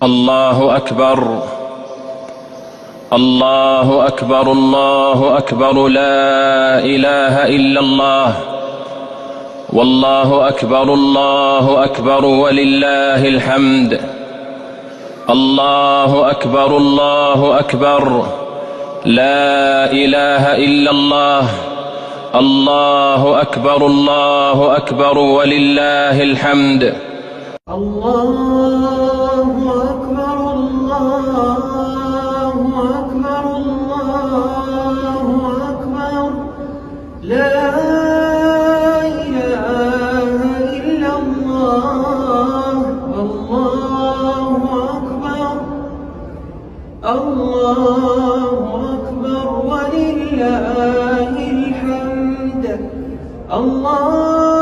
الله أكبر الله أكبر الله أكبر، لا إله إلا الله، والله أكبر الله أكبر ولله الحمد. الله أكبر الله أكبر، لا إله إلا الله، الله أكبر الله أكبر ولله الحمد. الله أكبر الله أكبر الله أكبر، لا إله إلا الله، الله أكبر الله أكبر ولله الحمد. الله